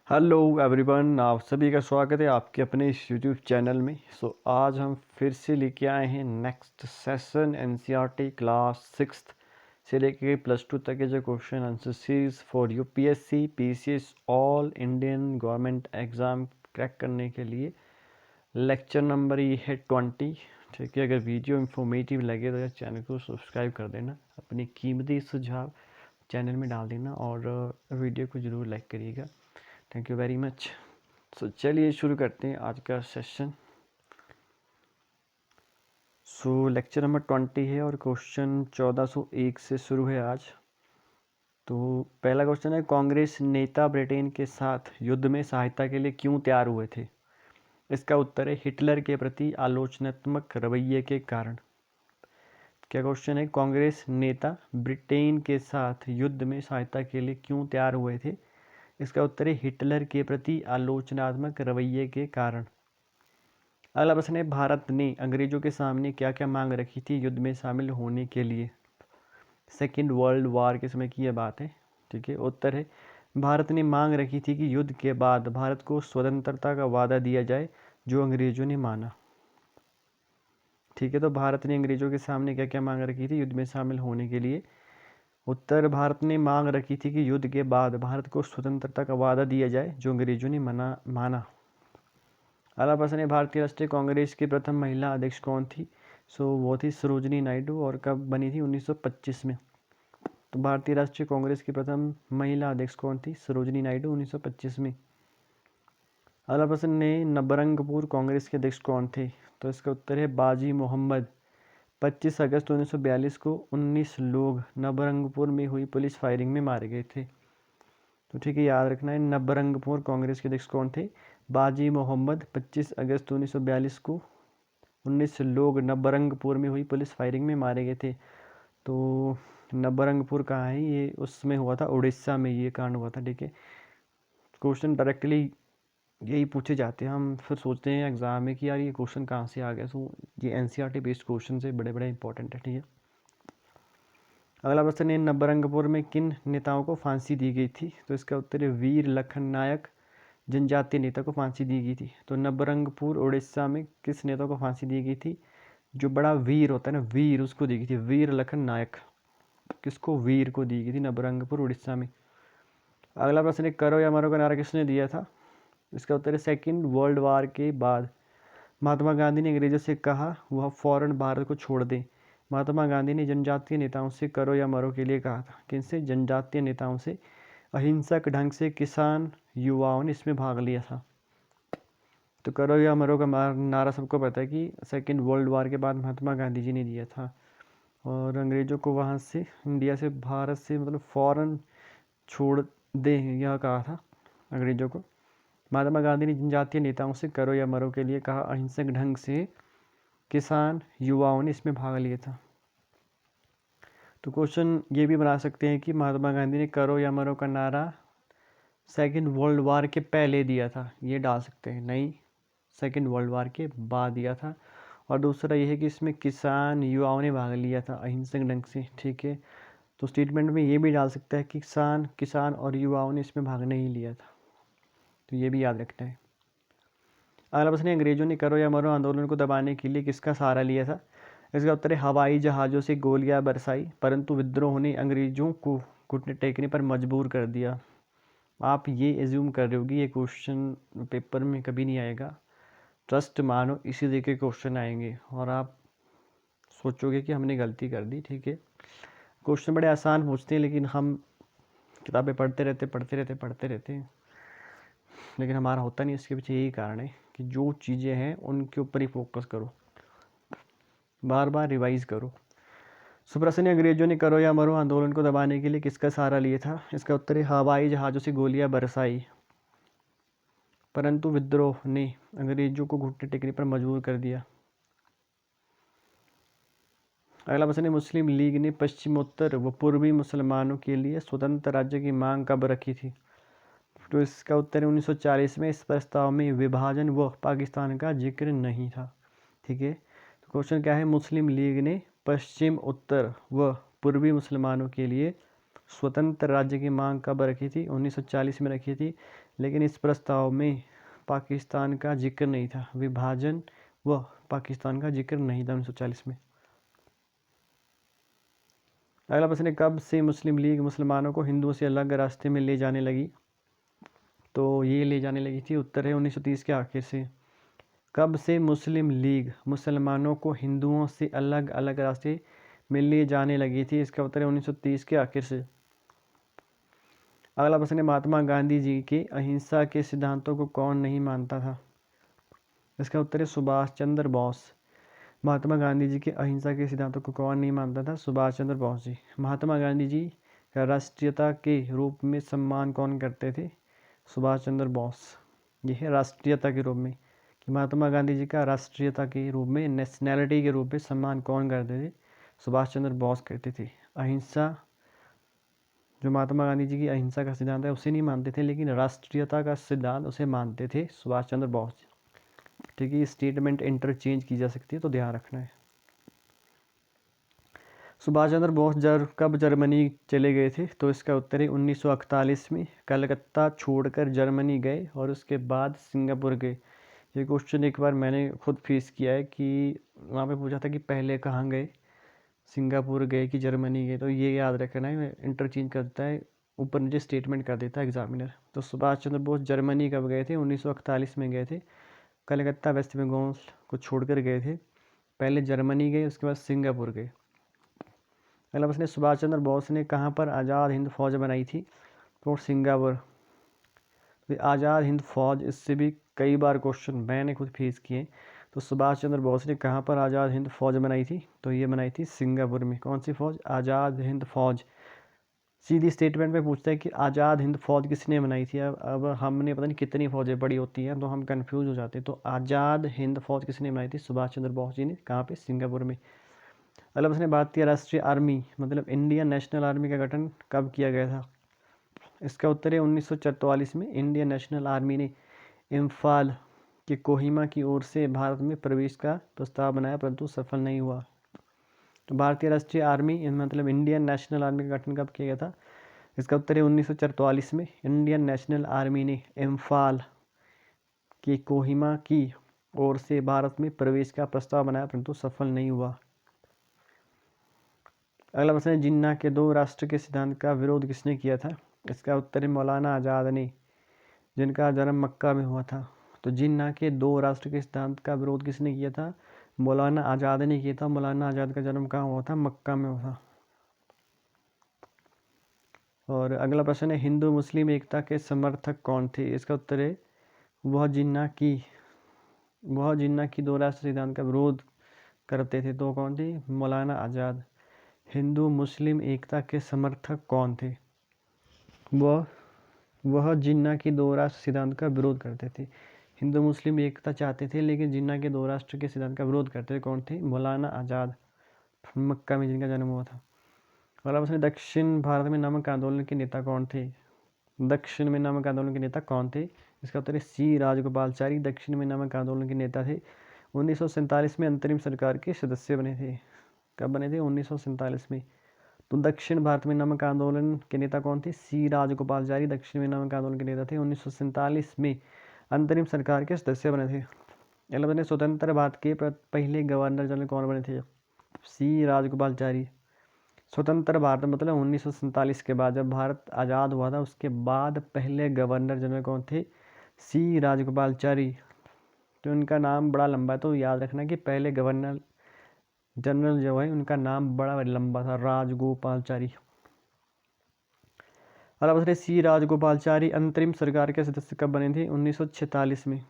Hello everyone, आप सभी का स्वागत है आपके अपने इस यूट्यूब चैनल में। आज हम फिर से लेके आए हैं next session NCERT class 6th से लेके +2 तक के जो question answer series for UPSC PCS all Indian government exam crack करने के लिए। लेक्चर नंबर ये है 20। ठीक है, अगर वीडियो इन्फॉर्मेटिव लगे तो यार चैनल को सब्सक्राइब कर देना, अपनी कीमती सुझाव चैनल में डाल देना और वीडियो को ज़रूर लाइक करिएगा। Thank you very much. चलिए शुरू करते हैं आज का सेशन। लेक्चर नंबर 20 है और क्वेश्चन 1401 से शुरू है आज। तो पहला क्वेश्चन है, कांग्रेस नेता ब्रिटेन के साथ युद्ध में सहायता के लिए क्यों तैयार हुए थे? इसका उत्तर है हिटलर के प्रति आलोचनात्मक रवैये के कारण। क्या क्वेश्चन है, कांग्रेस नेता ब्रिटेन के साथ युद्ध में सहायता के लिए क्यों तैयार हुए थे? इसका उत्तर है हिटलर के प्रति आलोचनात्मक रवैये के कारण। अगला प्रश्न है, भारत ने अंग्रेजों के सामने क्या क्या मांग रखी थी युद्ध में शामिल होने के लिए? सेकेंड वर्ल्ड वार के समय की यह बात है। ठीक है, उत्तर है भारत ने मांग रखी थी कि युद्ध के बाद भारत को स्वतंत्रता का वादा दिया जाए, जो अंग्रेजों ने माना। ठीक है, तो भारत ने अंग्रेजों के सामने क्या क्या मांग रखी थी युद्ध में शामिल होने के लिए? उत्तर, भारत ने मांग रखी थी कि युद्ध के बाद भारत को स्वतंत्रता का वादा दिया जाए, जो अंग्रेजों ने माना। अगला प्रश्न है, भारतीय राष्ट्रीय कांग्रेस की प्रथम महिला अध्यक्ष कौन थी? वो थी सरोजिनी नायडू और कब बनी थी? 1925 में। तो भारतीय राष्ट्रीय कांग्रेस की प्रथम महिला अध्यक्ष कौन थी? सरोजिनी नायडू, 1925 में। अगला प्रश्न है, नबरंगपुर कांग्रेस के अध्यक्ष कौन थे? तो इसका उत्तर है बाजी मोहम्मद। 25 अगस्त 1942 को 19 लोग नबरंगपुर में हुई पुलिस फायरिंग में मारे गए थे। तो ठीक है, याद रखना है, नबरंगपुर कांग्रेस के अध्यक्ष कौन थे? बाजी मोहम्मद। 25 अगस्त 1942 को 19 लोग नबरंगपुर में हुई पुलिस फायरिंग में मारे गए थे। तो नबरंगपुर कहाँ है? ये उसमें हुआ था, उड़ीसा में ये कांड हुआ था। ठीक है, क्वेश्चन डायरेक्टली यही पूछे जाते हैं, हम फिर सोचते हैं एग्जाम में कि यार ये क्वेश्चन कहाँ से आ गया। ये एनसीईआरटी बेस्ड क्वेश्चन से बड़े बड़े इंपॉर्टेंट है। ठीक है, अगला प्रश्न है, नबरंगपुर में किन नेताओं को फांसी दी गई थी? तो इसका उत्तर है वीर लखन नायक जनजातीय नेता को फांसी दी गई थी। तो नबरंगपुर उड़ीसा में किस नेता को फांसी दी गई थी? जो बड़ा वीर होता है ना, वीर, उसको दी गई थी, वीर लखन नायक। किसको? वीर को दी गई थी, नबरंगपुर उड़ीसा में। अगला प्रश्न है, करो या मरो का नारा किसने दिया था? इसका उत्तर है सेकेंड वर्ल्ड वार के बाद महात्मा गांधी ने अंग्रेजों से कहा वह फौरन भारत को छोड़ दें। महात्मा गांधी ने जनजातीय नेताओं से करो या मरो के लिए कहा था। किनसे? जनजातीय नेताओं से। अहिंसक ढंग से किसान युवाओं ने इसमें भाग लिया था। तो करो या मरो का नारा सबको पता है कि सेकेंड वर्ल्ड वार के बाद महात्मा गांधी जी ने दिया था और अंग्रेज़ों को वहाँ से, इंडिया से, भारत से मतलब फ़ौरन छोड़ दे, यह कहा था अंग्रेज़ों को। महात्मा गांधी ने जनजातीय नेताओं से करो या मरो के लिए कहा, अहिंसक ढंग से किसान युवाओं ने इसमें भाग लिया था। तो क्वेश्चन ये भी बना सकते हैं कि महात्मा गांधी ने करो या मरो का नारा सेकेंड वर्ल्ड वार के पहले दिया था, ये डाल सकते हैं। नहीं, सेकेंड वर्ल्ड वार के बाद दिया था। और दूसरा ये है कि इसमें किसान युवाओं ने भाग लिया था अहिंसक ढंग से। ठीक है, तो स्टेटमेंट में ये भी डाल सकता है कि किसान और युवाओं ने इसमें भाग नहीं लिया था। तो ये भी याद रखना है। अगला प्रश्न है, अंग्रेजों ने करो या मरो आंदोलन को दबाने के लिए किसका सहारा लिया था? इसका उत्तर है हवाई जहाज़ों से गोलियां बरसाई, परंतु विद्रोह ने अंग्रेजों को घुटने टेकने पर मजबूर कर दिया। आप ये एज्यूम कर रहे हो कि ये क्वेश्चन पेपर में कभी नहीं आएगा। ट्रस्ट मानो, इसी तरह के क्वेश्चन आएंगे और आप सोचोगे कि हमने गलती कर दी। ठीक है, क्वेश्चन बड़े आसान पूछते हैं लेकिन हम किताबें पढ़ते रहते हैं लेकिन हमारा होता नहीं। इसके पीछे यही कारण है कि जो चीज़ें हैं उनके ऊपर ही फोकस करो, बार बार रिवाइज करो। सुप्रश्न है, अंग्रेजों ने करो या मरो आंदोलन को दबाने के लिए किसका सहारा लिया था? इसका उत्तर है हवाई जहाज़ों से गोलियां बरसाई, परंतु विद्रोह ने अंग्रेजों को घुटने टेकने पर मजबूर कर दिया। अगला प्रश्न है, मुस्लिम लीग ने पश्चिमोत्तर व पूर्वी मुसलमानों के लिए स्वतंत्र राज्य की मांग कब रखी थी? तो इसका उत्तर है 1940 में। इस प्रस्ताव में विभाजन व पाकिस्तान का जिक्र नहीं था। ठीक है, तो क्वेश्चन क्या है, मुस्लिम लीग ने पश्चिम उत्तर व पूर्वी मुसलमानों के लिए स्वतंत्र राज्य की मांग कब रखी थी? 1940 में रखी थी, लेकिन इस प्रस्ताव में पाकिस्तान का जिक्र नहीं था, विभाजन व पाकिस्तान का जिक्र नहीं था 1940 में। अगला प्रश्न है, कब से मुस्लिम लीग मुसलमानों को हिंदुओं से अलग रास्ते में ले जाने लगी? तो ये ले जाने लगी थी, उत्तर है 1930 के आखिर से। कब से मुस्लिम लीग मुसलमानों को हिंदुओं से अलग अलग रास्ते में ले जाने लगी थी? इसका उत्तर है 1930 के आखिर से। अगला प्रश्न है, महात्मा गांधी जी के अहिंसा के सिद्धांतों को कौन नहीं मानता था? इसका उत्तर है सुभाष चंद्र बोस। महात्मा गांधी जी के अहिंसा के सिद्धांतों को कौन नहीं मानता था? सुभाष चंद्र बोस जी। महात्मा गांधी जी का राष्ट्रीयता के रूप में सम्मान कौन करते थे? सुभाष चंद्र बोस। यह है राष्ट्रीयता के रूप में, कि महात्मा गांधी जी का राष्ट्रीयता के रूप में, नेशनैलिटी के रूप में सम्मान कौन करते थे? सुभाष चंद्र बोस करते थे। अहिंसा, जो महात्मा गांधी जी की अहिंसा का सिद्धांत है उसे नहीं मानते थे, लेकिन राष्ट्रीयता का सिद्धांत उसे मानते थे सुभाष चंद्र बोस। ठीक है, ये स्टेटमेंट इंटरचेंज की जा सकती है, तो ध्यान रखना है। सुभाष चंद्र बोस कब जर्मनी चले गए थे? तो इसका उत्तर है 1941 में कलकत्ता छोड़कर जर्मनी गए और उसके बाद सिंगापुर गए। ये क्वेश्चन एक बार मैंने खुद फेस किया है कि वहाँ पे पूछा था कि पहले कहाँ गए, सिंगापुर गए कि जर्मनी गए, तो ये याद रखना है, इंटरचेंज करता है, ऊपर नीचे स्टेटमेंट कर देता है एग्जामिनर। तो सुभाष चंद्र बोस जर्मनी कब गए थे? 1941 में गए थे, कलकत्ता वेस्ट बंगाल को छोड़कर गए थे। पहले जर्मनी गए, उसके बाद सिंगापुर गए। अगला प्रश्न है, सुभाष चंद्र बोस ने कहाँ पर आज़ाद हिंद फौज बनाई थी? तो सिंगापुर। तो आज़ाद हिंद फौज, इससे भी कई बार क्वेश्चन मैंने खुद फेस किए। तो सुभाष चंद्र बोस ने कहाँ पर आज़ाद हिंद फौज बनाई थी? तो ये बनाई थी सिंगापुर में। कौन सी फौज? आज़ाद हिंद फौज। सीधी स्टेटमेंट में पूछता है कि आज़ाद हिंद फौज किसने बनाई थी। अब हमने पता नहीं कितनी फौजें बड़ी होती हैं, तो हम कंफ्यूज हो जाते हैं। तो आज़ाद हिंद फौज किसने बनाई थी? सुभाष चंद्र बोस जी ने। कहाँ पे? सिंगापुर में। अगला प्रश्न है, भारतीय राष्ट्रीय आर्मी मतलब इंडियन नेशनल आर्मी का गठन कब किया गया था? इसका उत्तर है 1944 में इंडियन नेशनल आर्मी ने इम्फाल के कोहिमा की ओर से भारत में प्रवेश का प्रस्ताव बनाया, परंतु सफल नहीं हुआ। तो भारतीय राष्ट्रीय आर्मी मतलब इंडियन नेशनल आर्मी का गठन कब किया गया था? इसका उत्तर है 1944 में इंडियन नेशनल आर्मी ने इम्फाल के कोहिमा की ओर से भारत में प्रवेश का प्रस्ताव बनाया, परंतु सफल नहीं हुआ। अगला प्रश्न है, जिन्ना के दो राष्ट्र के सिद्धांत का विरोध किसने किया था? इसका उत्तर है मौलाना आज़ाद ने, जिनका जन्म मक्का में हुआ था। तो जिन्ना के दो राष्ट्र के सिद्धांत का विरोध किसने किया था? मौलाना आज़ाद ने किया था। मौलाना आज़ाद का जन्म कहाँ हुआ था? मक्का में हुआ था। और अगला प्रश्न है, हिंदू मुस्लिम एकता के समर्थक कौन थे? इसका उत्तर है वह जिन्ना की दो राष्ट्र सिद्धांत का विरोध करते थे। तो कौन थे? मौलाना आज़ाद। हिंदू मुस्लिम एकता के समर्थक कौन थे? वह जिन्ना की दो राष्ट्र सिद्धांत का विरोध करते थे। हिंदू मुस्लिम एकता चाहते थे, लेकिन जिन्ना के दो राष्ट्र के सिद्धांत का विरोध करते थे। कौन थे? मौलाना आज़ाद, मक्का में जिनका जन्म हुआ था। अगला प्रश्न, दक्षिण भारत में नमक आंदोलन के नेता कौन थे? दक्षिण में नमक आंदोलन के नेता कौन थे? इसका उत्तर है सी राजगोपालचारी दक्षिण में नमक आंदोलन के नेता थे। 1947 में अंतरिम सरकार के सदस्य बने थे। कब बने थे? 1947 में। तो दक्षिण भारत में नमक आंदोलन के नेता कौन थे? सी राजगोपालचारी दक्षिण में नमक आंदोलन के नेता थे। 1947 में अंतरिम सरकार के सदस्य बने थे। अगला प्रश्न, स्वतंत्र भारत के पहले गवर्नर जनरल कौन बने थे? सी राजगोपालचारी। स्वतंत्र भारत मतलब 1947 के बाद, जब भारत आज़ाद हुआ था उसके बाद पहले गवर्नर जनरल कौन थे? सी राजगोपालचारी। तो उनका नाम बड़ा लंबा है, तो याद रखना कि पहले गवर्नर जनरल जो है उनका नाम बड़ा लंबा था, राजगोपालचारी। अगला प्रश्न, सी राजगोपालचारी अंतरिम सरकार के सदस्य कब बने थे? 1946 में।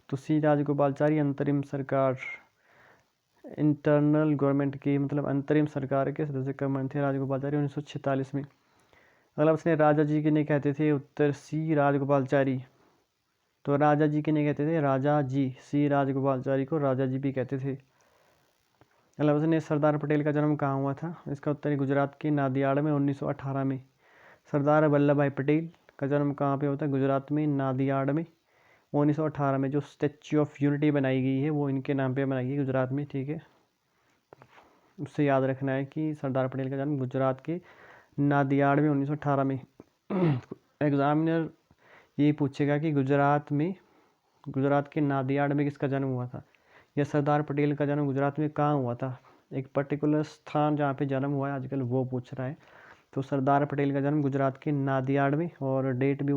तो सी राजगोपालचारी अंतरिम सरकार, इंटरनल गवर्नमेंट की मतलब अंतरिम सरकार के सदस्य कब बने थे? राजगोपालचारी 1946 में। अगला प्रश्न, राजा जी किन्हें कहते थे? उत्तर सी राजगोपालचारी। तो राजा जी किन्हें कहते थे? राजा जी। सी राजगोपालचारी को राजा जी भी कहते थे। अगला प्रश्न, सरदार पटेल का जन्म कहाँ हुआ था? इसका उत्तर है गुजरात के नादियाड में 1918 में। सरदार वल्लभ भाई पटेल का जन्म कहाँ पे होता है? गुजरात में नादियाड में 1918 में। जो स्टैच्यू ऑफ यूनिटी बनाई गई है वो इनके नाम पे बनाई गई गुजरात में। ठीक है, उससे याद रखना है कि सरदार पटेल का जन्म गुजरात के नादियाड में 1918 में। एग्जामिनर ये पूछेगा कि गुजरात के नादियाड में किसका जन्म हुआ था, या सरदार पटेल का जन्म गुजरात में कहाँ हुआ था, एक पर्टिकुलर स्थान जहाँ पे जन्म हुआ है आजकल वो पूछ रहा है। तो सरदार पटेल का जन्म गुजरात के नादियाड में, और डेट भी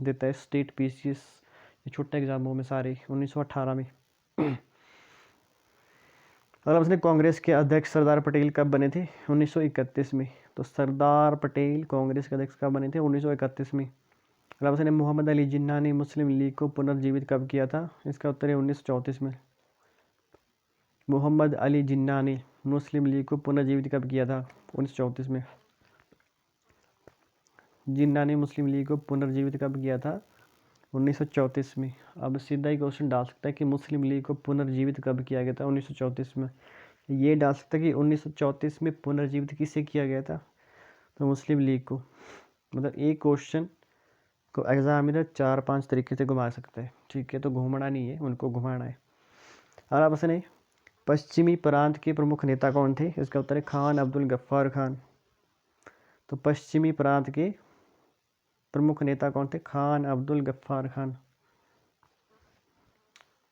देता है स्टेट पीसीएस, ये छोटे एग्जामों में सारे 1918 में। अगला प्रश्न, कांग्रेस के अध्यक्ष सरदार पटेल कब बने थे, 1931 में। तो सरदार पटेल कांग्रेस के अध्यक्ष कब बने थे, 1931 में। अगला प्रश्न है, मोहम्मद अली जिन्ना ने मुस्लिम लीग को पुनर्जीवित कब किया था, इसका उत्तर है 1934 में। मोहम्मद अली जिन्ना ने मुस्लिम लीग को पुनर्जीवित कब किया था, 1934 में। जिन्ना ने मुस्लिम लीग को पुनर्जीवित कब किया था, 1934 में। अब सीधा ही क्वेश्चन डाल सकता है कि मुस्लिम लीग को पुनर्जीवित कब किया गया था, 1934 में। ये डाल सकता है कि 1934 में पुनर्जीवित किसे किया गया था, तो मुस्लिम लीग को। मतलब एक क्वेश्चन को एग्जामिनर 4-5 तरीके से घुमा सकता है, ठीक है। तो घूमना नहीं है, उनको घुमाना है। अगला प्रश्न है, पश्चिमी प्रांत के प्रमुख नेता कौन थे, इसका उत्तर है खान अब्दुल गफ्फार खान। तो पश्चिमी प्रांत के प्रमुख नेता कौन थे, खान अब्दुल गफ्फार खान।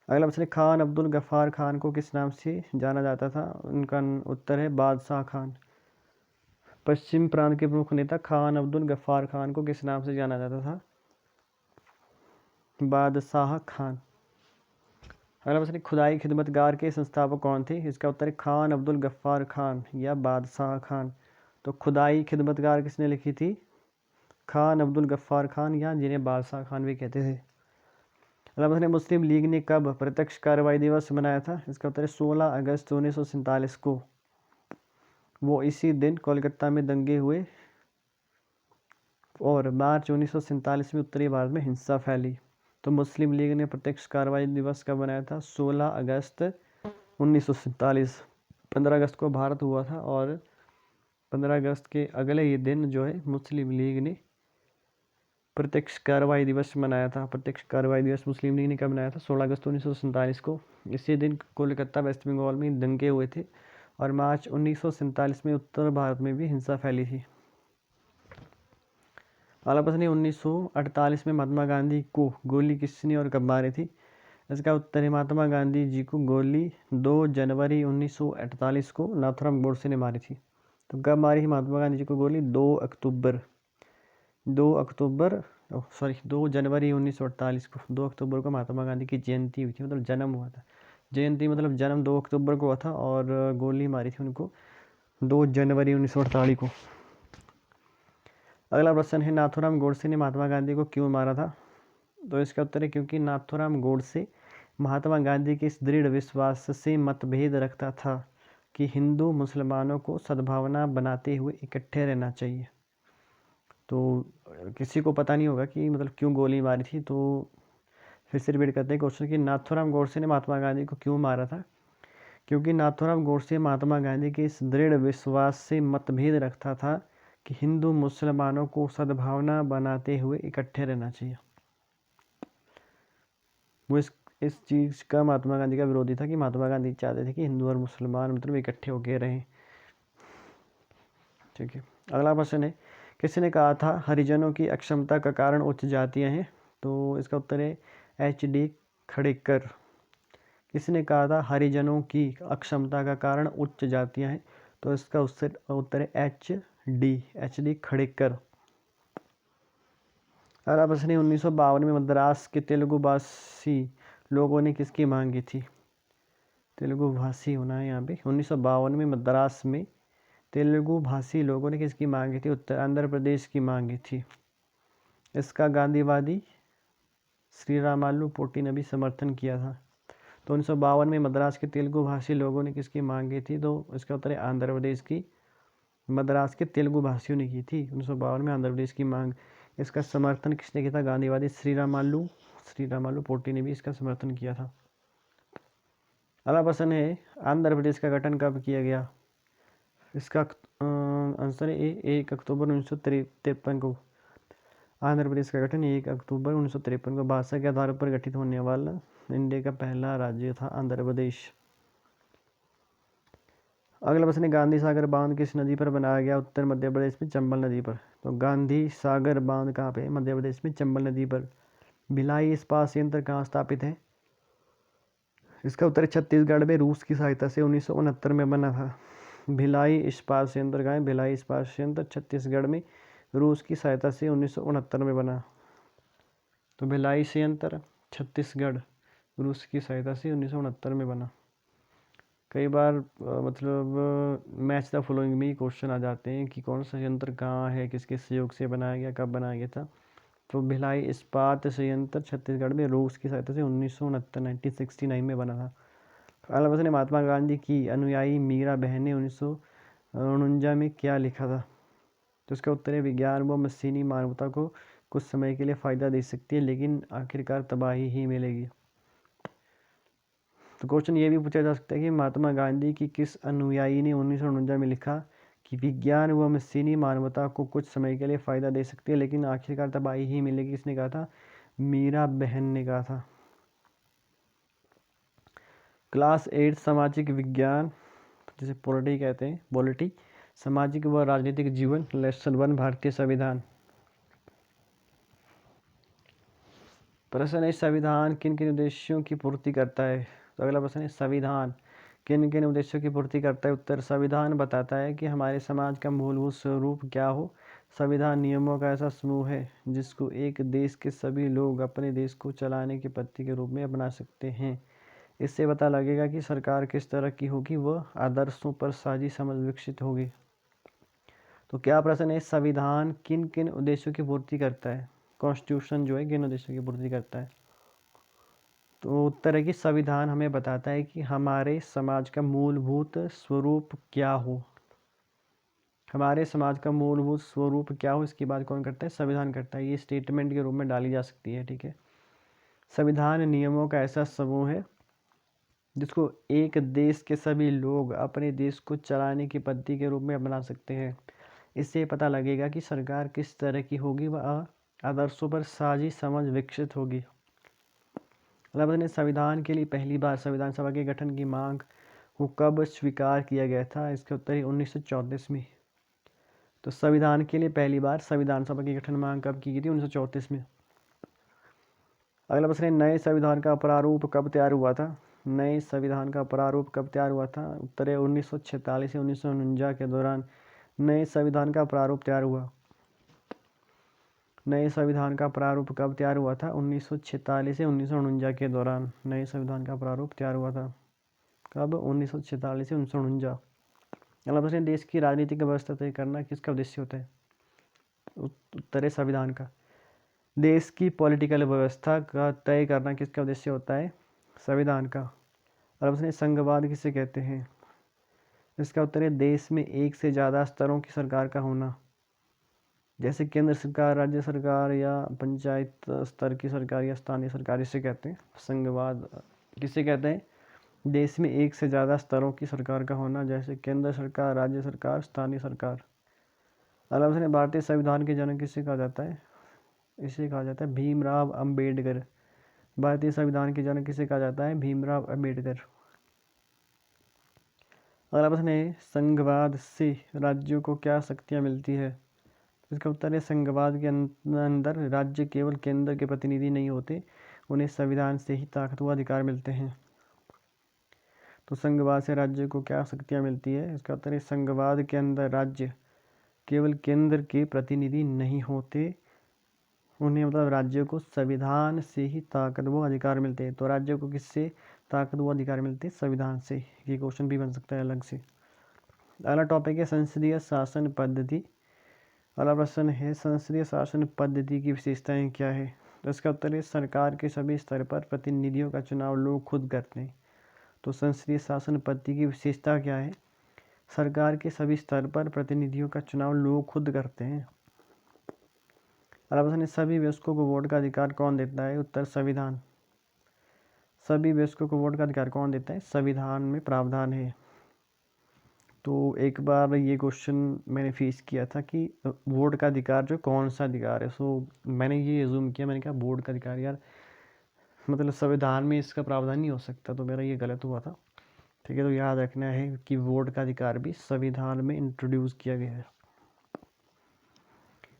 अगला प्रश्न है, खान अब्दुल गफ्फार खान को किस नाम से जाना जाता था, उनका उत्तर है बादशाह खान। पश्चिम प्रांत के प्रमुख नेता खान अब्दुल गफ्फार खान को किस नाम से जाना जाता था, बादशाह खान। अगला प्रश्न, खुदाई खिदमतगार के संस्थापक कौन थे, इसका उत्तर है खान अब्दुल गफ्फार खान या बादशाह खान। तो खुदाई खिदमतगार किसने लिखी थी, खान अब्दुल गफ्फार खान, या जिन्हें बादशाह खान भी कहते थे। अगला प्रश्न, मुस्लिम लीग ने कब प्रत्यक्ष कार्रवाई दिवस मनाया था, इसका उत्तर है 16 अगस्त 1947 को। वो इसी दिन कोलकाता में दंगे हुए और मार्च 1947 में उत्तरी भारत में हिंसा फैली। तो मुस्लिम लीग ने प्रत्यक्ष कार्रवाई दिवस कब बनाया था, 16 अगस्त 1947। 15 अगस्त को भारत हुआ था, और 15 अगस्त के अगले ही दिन जो है मुस्लिम लीग ने प्रत्यक्ष कार्रवाई दिवस मनाया था। प्रत्यक्ष कार्रवाई दिवस मुस्लिम लीग ने कब मनाया था, 16 अगस्त 1947 को। इसी दिन कोलकाता वेस्ट बंगाल में दंगे हुए थे, और मार्च 1947 में उत्तर भारत में भी हिंसा फैली थी। अगला प्रश्न, 1948 में महात्मा गांधी को गोली किसने और कब मारी थी, इसका उत्तर है महात्मा गांधी जी को गोली 2 जनवरी 1948 को नाथूराम गोडसे ने मारी थी। तो कब मारी थी महात्मा गांधी जी को गोली, 2 जनवरी 1948 को। 2 अक्टूबर को महात्मा गांधी की जयंती हुई थी, मतलब जन्म हुआ था। जयंती मतलब जन्म 2 अक्टूबर को हुआ था, और गोली मारी थी उनको 2 जनवरी 1948 को। अगला प्रश्न है, नाथूराम गोडसे ने महात्मा गांधी को क्यों मारा था, तो इसका उत्तर है क्योंकि नाथूराम गोडसे महात्मा गांधी के इस दृढ़ विश्वास से मतभेद रखता था कि हिंदू मुसलमानों को सद्भावना बनाते हुए इकट्ठे रहना चाहिए। तो किसी को पता नहीं होगा कि मतलब क्यों गोली मारी थी, तो फिर से रिपीट करते हैं क्वेश्चन कि नाथूराम गोडसे ने महात्मा गांधी को क्यों मारा था, क्योंकि नाथूराम गोडसे महात्मा गांधी के इस दृढ़ विश्वास से मतभेद रखता था कि हिंदू मुसलमानों को सद्भावना बनाते हुए इकट्ठे रहना चाहिए। वो इस चीज़ का महात्मा गांधी का विरोधी था कि महात्मा गांधी चाहते थे कि हिंदू और मुसलमान मतलब इकट्ठे होकर रहें, ठीक है। अगला प्रश्न है, किसने कहा था हरिजनों की अक्षमता का कारण उच्च जातियां हैं, तो इसका उत्तर है HD खड़ेकर। किसने कहा था हरिजनों की अक्षमता का कारण उच्च जातियां हैं, तो इसका उत्तर है HD खड़ेकर। अगला प्रश्न है, 1952 में मद्रास के तेलुगु भाषी लोगों ने किसकी मांग की थी, तेलुगु भाषी होना है यहाँ पे। 1952 में मद्रास में तेलुगु भाषी लोगों ने किसकी मांग की थी, उत्तर आंध्र प्रदेश की मांग की थी। इसका गांधीवादी श्री रामालू पोटी ने भी समर्थन किया था। तो 1952 में मद्रास के तेलुगु भाषी लोगों ने किसकी मांग की थी, तो इसका उत्तर है आंध्र प्रदेश की। मद्रास के तेलुगु भाषियों ने की थी 1952 में आंध्र प्रदेश की मांग। इसका समर्थन किसने किया था, गांधीवादी श्री रामालू पोटी ने भी इसका समर्थन किया था। अगला प्रश्न है, आंध्र प्रदेश का गठन कब किया गया, इसका आंसर है 1 अक्टूबर 1953 को। आंध्र प्रदेश का गठन 1 अक्टूबर 1953 को भाषा के आधार पर गठित होने वाला इंडिया का पहला राज्य था आंध्र प्रदेश। अगला प्रश्न है, गांधी सागर बांध किस नदी पर बनाया गया, उत्तर मध्य प्रदेश में चंबल नदी पर। तो गांधी सागर बांध कहाँ पे, मध्य प्रदेश में चंबल नदी पर। भिलाई इस्पात संयंत्र कहाँ स्थापित है? इसका उत्तर है छत्तीसगढ़ में, रूस की सहायता से 1969 में बना था। भिलाई इस्पात संयंत्र कहाँ है? भिलाई इस्पात संयंत्र छत्तीसगढ़ में, रूस की सहायता से 1969 में बना। तो भिलाई संयंत्र छत्तीसगढ़, रूस की सहायता से 1969 में बना। कई बार मतलब मैच द फॉलोइंग में क्वेश्चन आ जाते हैं कि कौन सा संयंत्र कहाँ है, किसके सहयोग से बनाया गया, कब बनाया गया था। तो भिलाई इस्पात संयंत्र छत्तीसगढ़ में, रूस की सहायता से 1969 में बना था। अगला प्रश्न है, महात्मा गांधी की अनुयायी मीरा बहन ने 1949 में क्या लिखा था? तो इसका उत्तर है, विज्ञान व मशीनी मानवता को कुछ समय के लिए फ़ायदा दे सकती है, लेकिन आखिरकार तबाही ही मिलेगी। तो क्वेश्चन ये भी पूछा जा सकता है कि महात्मा गांधी की किस अनुयायी ने 1949 में लिखा कि विज्ञान व मशीनी मानवता को कुछ समय के लिए फ़ायदा दे सकती है, लेकिन आखिरकार तबाही ही मिलेगी। किसने कहा था? मीरा बहन ने कहा था। क्लास 8 सामाजिक विज्ञान, जिसे पॉलिटी कहते हैं, पॉलिटी, सामाजिक व राजनीतिक जीवन, लेसन 1, भारतीय संविधान। प्रश्न है, संविधान किन किन उद्देश्यों की पूर्ति करता है? तो अगला प्रश्न है, संविधान किन किन उद्देश्यों की पूर्ति करता है? उत्तर, संविधान बताता है कि हमारे समाज का मूलभूत स्वरूप क्या हो। संविधान नियमों का ऐसा समूह है जिसको एक देश के सभी लोग अपने देश को चलाने की पद्धति के रूप में अपना सकते हैं। इससे पता लगेगा कि सरकार किस तरह की होगी, वह आदर्शों पर साझी समझ विकसित होगी। तो क्या प्रश्न है, संविधान किन किन उद्देश्यों की पूर्ति करता है? कॉन्स्टिट्यूशन जो है किन उद्देश्यों की पूर्ति करता है? तो उत्तर है कि संविधान हमें बताता है कि हमारे समाज का मूलभूत स्वरूप क्या हो। हमारे समाज का मूलभूत स्वरूप क्या हो, इसकी बात कौन करता है? संविधान करता है। ये स्टेटमेंट के रूप में डाली जा सकती है, ठीक है। संविधान नियमों का ऐसा समूह है जिसको एक देश के सभी लोग अपने देश को चलाने की पद्धति के रूप में अपना सकते हैं। इससे पता लगेगा कि सरकार किस तरह की होगी, वह आदर्शों पर साझी समझ विकसित होगी। मतलब ने संविधान के लिए पहली बार संविधान सभा के गठन की मांग को कब स्वीकार किया गया था? इसके उत्तर है 1934 में। तो संविधान के लिए पहली बार संविधान सभा की गठन मांग कब की गई थी? 1934 में। अगला प्रश्न है, नए संविधान का प्रारूप कब तैयार हुआ था? नए संविधान का प्रारूप कब तैयार हुआ था? उत्तर है 1946 से 1949 के दौरान नए संविधान का प्रारूप तैयार हुआ। नए संविधान का प्रारूप कब तैयार हुआ था? 1946 से 1949 के दौरान नए संविधान का प्रारूप तैयार हुआ था। कब? 1946 से 1949। अगला प्रश्न, देश की राजनीतिक व्यवस्था तय करना किसका उद्देश्य होता है? उत्तर है संविधान का। देश की पॉलिटिकल व्यवस्था का तय करना किसका उद्देश्य होता है? संविधान का। अगला प्रश्न, संघवाद किसे कहते हैं? इसका उत्तर है देश में एक से ज़्यादा स्तरों की सरकार का होना, जैसे केंद्र सरकार, राज्य सरकार या पंचायत स्तर की सरकार या स्थानीय सरकार, इसे कहते हैं संघवाद। किसे कहते हैं? देश में एक से ज़्यादा स्तरों की सरकार का होना, जैसे केंद्र सरकार, राज्य सरकार, स्थानीय सरकार। अगला प्रश्न है, भारतीय संविधान के जनक किसे कहा जाता है? इसे कहा जाता है भीमराव अंबेडकर। भारतीय संविधान के जनक किसे कहा जाता है? भीमराव अंबेडकर। अगला प्रश्न है, संघवाद से राज्यों को क्या शक्तियाँ मिलती है? इसका उत्तर है संघवाद के अंदर राज्य केवल केंद्र के प्रतिनिधि नहीं होते, उन्हें संविधान से ही ताकत व अधिकार मिलते हैं। तो संघवाद से राज्य को क्या शक्तियाँ मिलती है? इसका उत्तर है संघवाद के अंदर राज्य केवल केंद्र के प्रतिनिधि नहीं होते, उन्हें मतलब राज्यों को संविधान से ही ताकत व अधिकार मिलते हैं। तो राज्यों को किससे ताकत व अधिकार मिलते हैं? संविधान से। ये क्वेश्चन भी बन सकता है अलग से। अगला टॉपिक है संसदीय शासन पद्धति। अगला प्रश्न है, संसदीय शासन पद्धति की विशेषताएं क्या है? तो इसका उत्तर है सरकार के सभी स्तर पर प्रतिनिधियों का चुनाव लोग खुद करते हैं। तो संसदीय शासन पद्धति की विशेषता क्या है? सरकार के सभी स्तर पर प्रतिनिधियों का चुनाव लोग खुद करते हैं। अगला प्रश्न है, सभी वयस्कों को वोट का अधिकार कौन देता है? उत्तर संविधान। सभी वयस्कों को वोट का अधिकार कौन देता है? संविधान में प्रावधान है। तो एक बार ये क्वेश्चन मैंने फेस किया था कि वोट का अधिकार जो कौन सा अधिकार है। सो मैंने ये एज्यूम किया, मैंने कहा वोट का अधिकार यार मतलब संविधान में इसका प्रावधान नहीं हो सकता, तो मेरा ये गलत हुआ था, ठीक है। तो याद रखना है कि वोट का अधिकार भी संविधान में इंट्रोड्यूस किया गया है।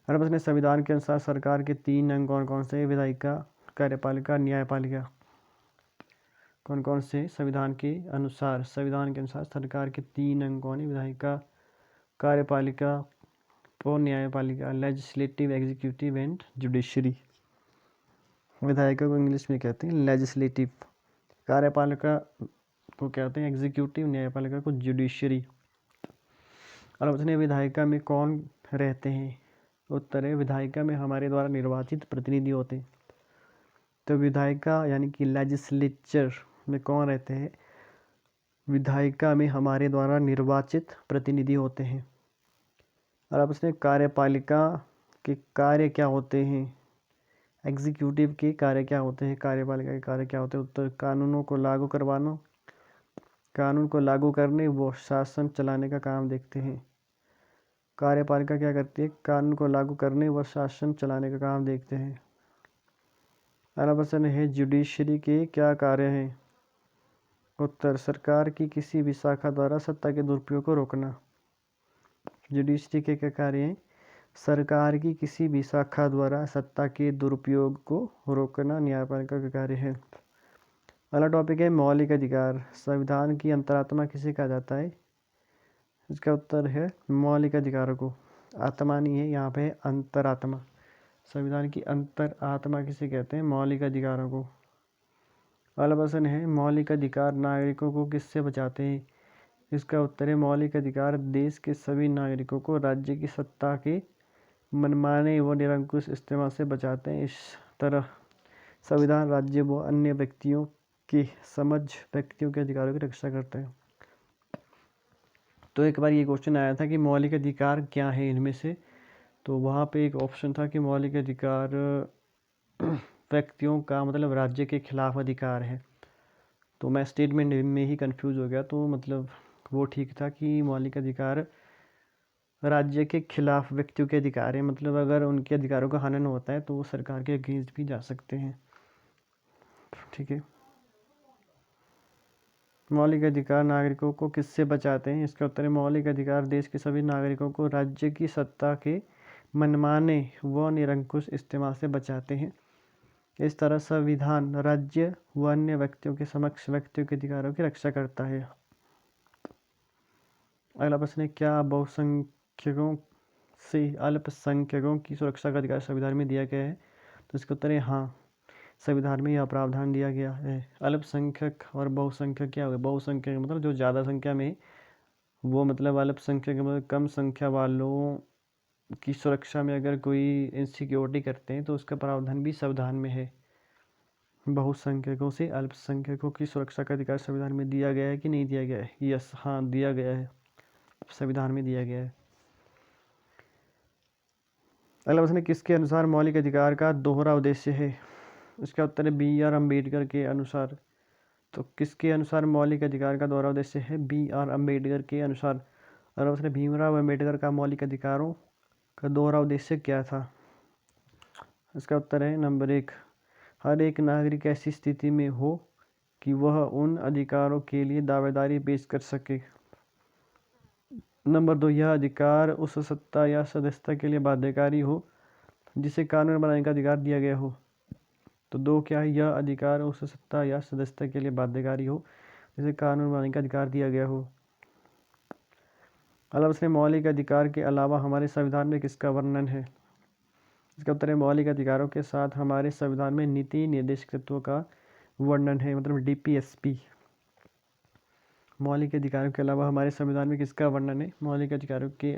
अगर प्रश्न, संविधान के अनुसार सरकार के 3 अंग कौन कौन से? विधायिका, कार्यपालिका, न्यायपालिका। कौन कौन से संविधान के अनुसार सरकार के 3 अंग कौन है? विधायिका, कार्यपालिका और न्यायपालिका। Legislative, executive and judiciary. विधायिका को इंग्लिश में कहते हैं लेजिस्लेटिव, कार्यपालिका को कहते हैं एग्जीक्यूटिव, न्यायपालिका को जुडिशरी। और उसने विधायिका में कौन रहते हैं? उत्तर है विधायिका में हमारे द्वारा निर्वाचित प्रतिनिधि होते हैं। तो विधायिका यानी कि लेजिस्लेचर में कौन रहते हैं? विधायिका में हमारे द्वारा निर्वाचित प्रतिनिधि होते हैं। और अब उसने कार्यपालिका के कार्य क्या होते हैं? एग्जीक्यूटिव के कार्य क्या होते हैं? कार्यपालिका के कार्य क्या होते हैं? उत्तर कानूनों को लागू करवाना, कानून को लागू करने व शासन चलाने का काम देखते हैं। कार्यपालिका क्या करती है? कानून को लागू करने व शासन चलाने का काम देखते हैं। अगला प्रश्न है जुडिशरी के क्या कार्य हैं? उत्तर सरकार की किसी भी शाखा द्वारा सत्ता के दुरुपयोग को रोकना। जुडिशरी के क्या कार्य हैं? सरकार की किसी भी शाखा द्वारा सत्ता के दुरुपयोग को रोकना न्यायपालिका का कार्य है। अगला टॉपिक है मौलिक अधिकार। संविधान की अंतरात्मा किसे कहा जाता है? इसका उत्तर है मौलिक अधिकारों को। आत्मा नहीं है, यहाँ पे है अंतरात्मा। संविधान की अंतरात्मा किसे कहते हैं? मौलिक अधिकारों को। अगला प्रश्न है मौलिक अधिकार नागरिकों को किससे बचाते हैं? इसका उत्तर है मौलिक अधिकार देश के सभी नागरिकों को राज्य की सत्ता के मनमाने व निरंकुश इस्तेमाल से बचाते हैं। इस तरह संविधान राज्य व अन्य व्यक्तियों के अधिकारों की रक्षा करते हैं। तो एक बार ये क्वेश्चन आया था कि मौलिक अधिकार क्या है इनमें से, तो वहाँ पे एक ऑप्शन था कि मौलिक अधिकार व्यक्तियों का मतलब राज्य के खिलाफ अधिकार है। तो मैं स्टेटमेंट में ही कंफ्यूज हो गया, तो मतलब वो ठीक था कि मौलिक अधिकार राज्य के खिलाफ व्यक्तियों के अधिकार है, मतलब अगर उनके अधिकारों का हनन होता है तो वो सरकार के अगेंस्ट भी जा सकते हैं। ठीक है। मौलिक अधिकार नागरिकों को किससे बचाते हैं? इसका उत्तर है मौलिक अधिकार देश के सभी नागरिकों को राज्य की सत्ता के मनमाने व निरंकुश इस्तेमाल से बचाते हैं। इस तरह संविधान राज्य व अन्य व्यक्तियों के समक्ष व्यक्तियों के अधिकारों की रक्षा करता है। अगला प्रश्न है क्या बहुसंख्यकों से अल्पसंख्यकों की सुरक्षा का अधिकार संविधान में दिया गया है? तो इसका उत्तर है हाँ, संविधान में यह प्रावधान दिया गया है। अल्पसंख्यक और बहुसंख्यक क्या होगा? बहुसंख्यक मतलब जो ज़्यादा संख्या में, वो मतलब अल्पसंख्यक मतलब कम संख्या वालों की सुरक्षा में अगर कोई इनसिक्योरिटी करते हैं तो उसका प्रावधान भी संविधान में है। बहुसंख्यकों से अल्पसंख्यकों की सुरक्षा का अधिकार संविधान में दिया गया है कि नहीं दिया गया है? यस, हाँ दिया गया है, संविधान में दिया गया है। अगला प्रश्न किसके अनुसार मौलिक अधिकार का दोहरा उद्देश्य है? इसका उत्तर है B.R. अम्बेडकर के अनुसार। तो किसके अनुसार मौलिक अधिकार का दोहरा उद्देश्य है? B.R. अम्बेडकर के अनुसार। अगला प्रश्न भीमराव अम्बेडकर का मौलिक अधिकारों का दोहरा उद्देश्य क्या था? इसका उत्तर है नंबर 1, हर एक नागरिक ऐसी स्थिति में हो कि वह उन अधिकारों के लिए दावेदारी पेश कर सके। नंबर 2, यह अधिकार उस सत्ता या सदस्यता के लिए बाध्यकारी हो जिसे कानून बनाने का अधिकार दिया गया हो। तो 2 क्या है? यह अधिकार उस सत्ता या सदस्यता के लिए बाध्यकारी हो जिसे कानून बनाने का अधिकार दिया गया हो। अगला प्रश्न मौलिक अधिकार के अलावा हमारे संविधान में किसका वर्णन है? इसका उत्तर है मौलिक अधिकारों के साथ हमारे संविधान में नीति निर्देशक तत्वों का वर्णन है, मतलब DPSP। मौलिक अधिकारों के अलावा हमारे संविधान में किसका वर्णन है? मौलिक अधिकारों के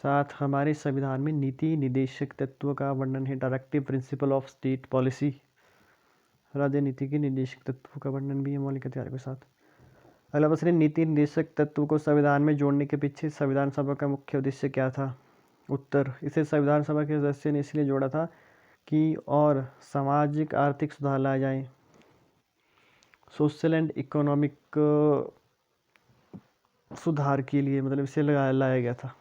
साथ हमारे संविधान में नीति निर्देशक तत्वों का वर्णन है, directive principle of state policy. राज्य नीति के निर्देशक तत्वों का वर्णन भी है मौलिक अधिकारों के साथ। अगला प्रश्न नीति निर्देशक तत्वों को संविधान में जोड़ने के पीछे संविधान सभा का मुख्य उद्देश्य क्या था? उत्तर, इसे संविधान सभा के सदस्य ने इसलिए जोड़ा था कि और सामाजिक आर्थिक सुधार लाए जाएं, सोशल एंड इकोनॉमिक सुधार के लिए, मतलब इसे लाया गया था।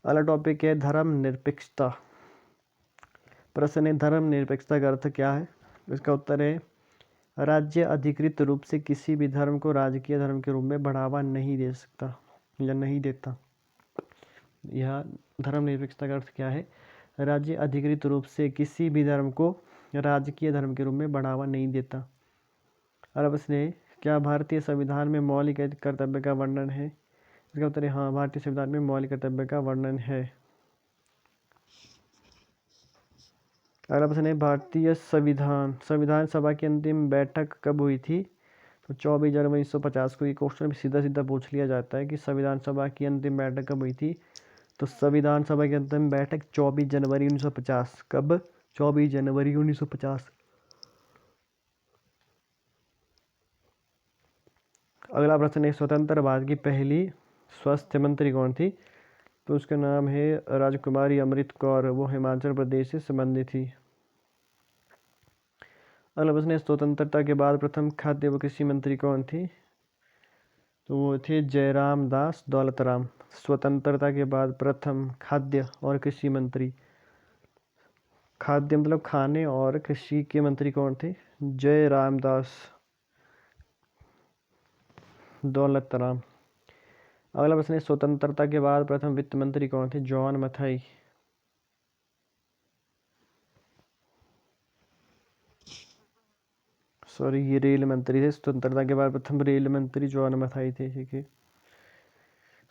अगला टॉपिक है धर्मनिरपेक्षता। प्रश्न है धर्मनिरपेक्षता का अर्थ क्या है? इसका उत्तर है राज्य अधिकृत रूप से किसी भी धर्म को राजकीय धर्म के रूप में बढ़ावा नहीं दे सकता या नहीं देता। यह धर्मनिरपेक्षता का अर्थ क्या है? राज्य अधिकृत रूप से किसी भी धर्म को राजकीय धर्म के रूप में बढ़ावा नहीं देता। अगला प्रश्न है, क्या भारतीय संविधान में मौलिक कर्तव्य का वर्णन है? इसका उत्तर है हाँ, भारतीय संविधान में मौलिक कर्तव्य का वर्णन है। अगला प्रश्न है, भारतीय संविधान सभा की अंतिम बैठक कब हुई थी? तो 24 जनवरी 1950 को। ये क्वेश्चन भी सीधा सीधा पूछ लिया जाता है कि संविधान सभा की अंतिम बैठक कब हुई थी। तो संविधान सभा की अंतिम बैठक 24 जनवरी 1950। कब? 24 जनवरी 1950। अगला प्रश्न है, स्वतंत्र भारत की पहली स्वास्थ्य मंत्री कौन थी? तो उसका नाम है राजकुमारी अमृत कौर। वो हिमाचल प्रदेश से संबंधित थी। अगला प्रश्न है, स्वतंत्रता के बाद प्रथम खाद्य व कृषि मंत्री कौन थे? तो वो थे जयराम दास दौलतराम। स्वतंत्रता के बाद प्रथम खाद्य और कृषि मंत्री, खाद्य मतलब खाने और कृषि के मंत्री कौन थे? जयराम दास दौलतराम। अगला प्रश्न है, स्वतंत्रता के बाद प्रथम वित्त मंत्री कौन थे? जॉन मथाई। सॉरी, ये रेल मंत्री थे। स्वतंत्रता के बाद प्रथम रेल मंत्री जॉन मथाई थे। ठीक है।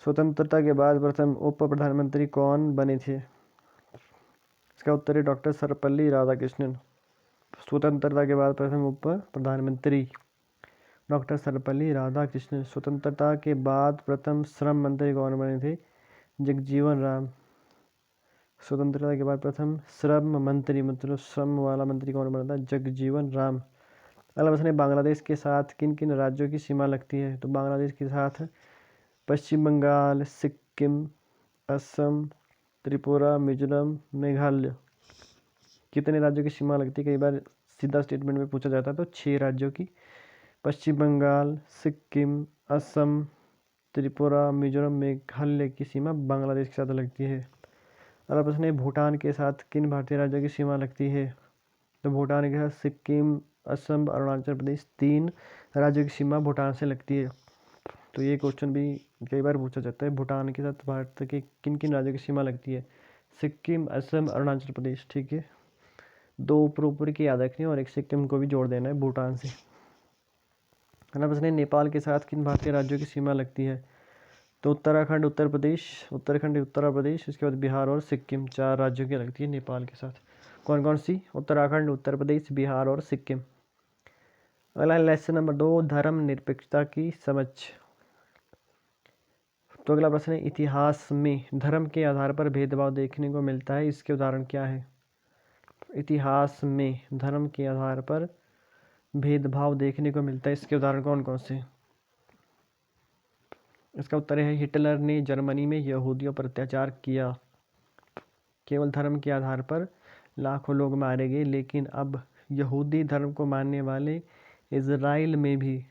स्वतंत्रता के बाद प्रथम उप प्रधानमंत्री कौन बने थे? इसका उत्तर है डॉक्टर सर्वपल्ली राधाकृष्णन। स्वतंत्रता के बाद प्रथम उप प्रधानमंत्री डॉक्टर सर्वपल्ली राधाकृष्णन। स्वतंत्रता के बाद प्रथम श्रम मंत्री कौन बने थे? जगजीवन राम। स्वतंत्रता के बाद प्रथम श्रम मंत्री मतलब श्रम वाला मंत्री कौन बना था? जगजीवन राम। अगला प्रश्न है, बांग्लादेश के साथ किन किन राज्यों की सीमा लगती है? तो बांग्लादेश के साथ पश्चिम बंगाल, सिक्किम, असम, त्रिपुरा, मिजोरम, मेघालय। कितने राज्यों की सीमा लगती है? कई बार सीधा स्टेटमेंट में पूछा जाता है। तो 6 राज्यों की, पश्चिम बंगाल, सिक्किम, असम, त्रिपुरा, मिजोरम, मेघालय की सीमा बांग्लादेश के साथ लगती है। अगला प्रश्न है, भूटान के साथ किन भारतीय राज्यों की सीमा लगती है? तो भूटान के साथ सिक्किम, असम, अरुणाचल प्रदेश, 3 राज्यों की सीमा भूटान से लगती है। तो ये क्वेश्चन भी कई बार पूछा जाता है, भूटान के साथ भारत के किन किन राज्यों की सीमा लगती है? सिक्किम, असम, अरुणाचल प्रदेश। ठीक है, 2 ऊपर की याद रखनी है और एक सिक्किम को भी जोड़ देना है भूटान से। अगला प्रश्न है, नेपाल के साथ किन भारतीय राज्यों की सीमा लगती है? तो उत्तराखंड, उत्तर प्रदेश, उत्तर प्रदेश, इसके बाद बिहार और सिक्किम, 4 राज्यों की लगती है नेपाल के साथ। कौन कौन सी? उत्तराखंड, उत्तर प्रदेश, बिहार और सिक्किम। अगला लेसन नंबर 2, धर्म निरपेक्षता की समझ। तो अगला प्रश्न है, इतिहास में धर्म के आधार पर भेदभाव देखने को मिलता है, इसके उदाहरण क्या है? इतिहास में धर्म के आधार पर भेदभाव देखने को मिलता है, इसके उदाहरण कौन कौन से? इसका उत्तर है, हिटलर ने जर्मनी में यहूदियों पर अत्याचार किया। केवल धर्म के आधार पर लाखों लोग मारे गए, लेकिन अब यहूदी धर्म को मानने वाले इज़राइल में भी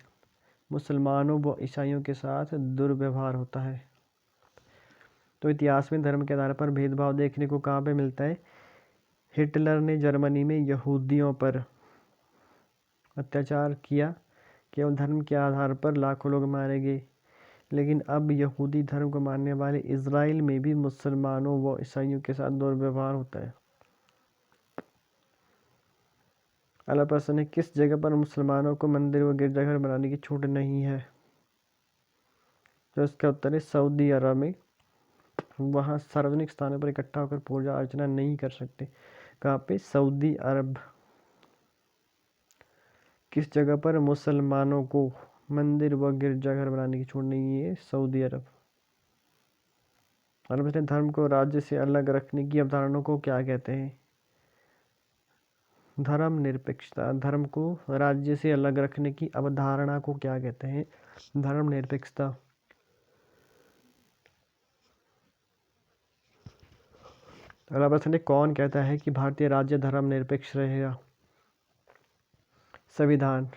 मुसलमानों व ईसाइयों के साथ दुर्व्यवहार होता है। तो इतिहास में धर्म के आधार पर भेदभाव देखने को कहाँ पे मिलता है? हिटलर ने जर्मनी में यहूदियों पर अत्याचार किया, केवल धर्म के आधार पर लाखों लोग मारे गए, लेकिन अब यहूदी धर्म को मानने वाले इज़राइल में भी मुसलमानों व ईसाइयों के साथ दुर्व्यवहार होता है। अगला प्रश्न है, किस जगह पर मुसलमानों को मंदिर व गिरजाघर बनाने की छूट नहीं है? तो इसका उत्तर है सऊदी अरब में। वहाँ सार्वजनिक स्थानों पर इकट्ठा होकर पूजा अर्चना नहीं कर सकते। कहाँ पे? सऊदी अरब। किस जगह पर मुसलमानों को मंदिर व गिरजाघर बनाने की छूट नहीं है? सऊदी अरब। अगला प्रश्न, धर्म को राज्य से अलग रखने की अवधारणा को क्या कहते हैं? धर्म निरपेक्षता। धर्म को राज्य से अलग रखने की अवधारणा को क्या कहते हैं? धर्म निरपेक्षता। अगला प्रश्न है, कौन कहता है कि भारतीय राज्य धर्म निरपेक्ष रहेगा? संविधान।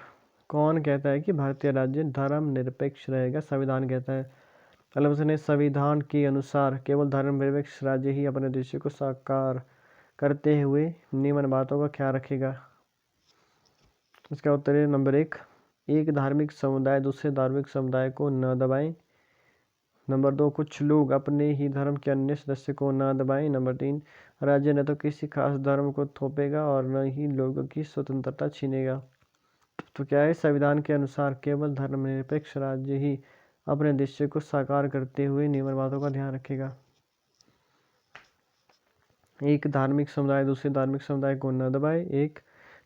कौन कहता है कि भारतीय राज्य धर्म निरपेक्ष रहेगा? संविधान कहता है। अगला प्रश्न है, संविधान के अनुसार केवल धर्मनिरपेक्ष राज्य ही अपने उद्देश्य को साकार करते हुए निम्न बातों का ख्याल रखेगा। इसका उत्तर है नंबर 1, एक धार्मिक समुदाय दूसरे धार्मिक समुदाय को न दबाए। नंबर 2, कुछ लोग अपने ही धर्म के अन्य सदस्य को न दबाएं। नंबर 3, राज्य न तो किसी खास धर्म को थोपेगा और न ही लोगों की स्वतंत्रता छीनेगा। तो क्या है, संविधान के अनुसार केवल धर्मनिरपेक्ष राज्य ही अपने उद्देश्य को साकार करते हुए निम्न बातों का ध्यान रखेगा। एक, धार्मिक समुदाय दूसरे धार्मिक समुदाय को न दबाए। एक,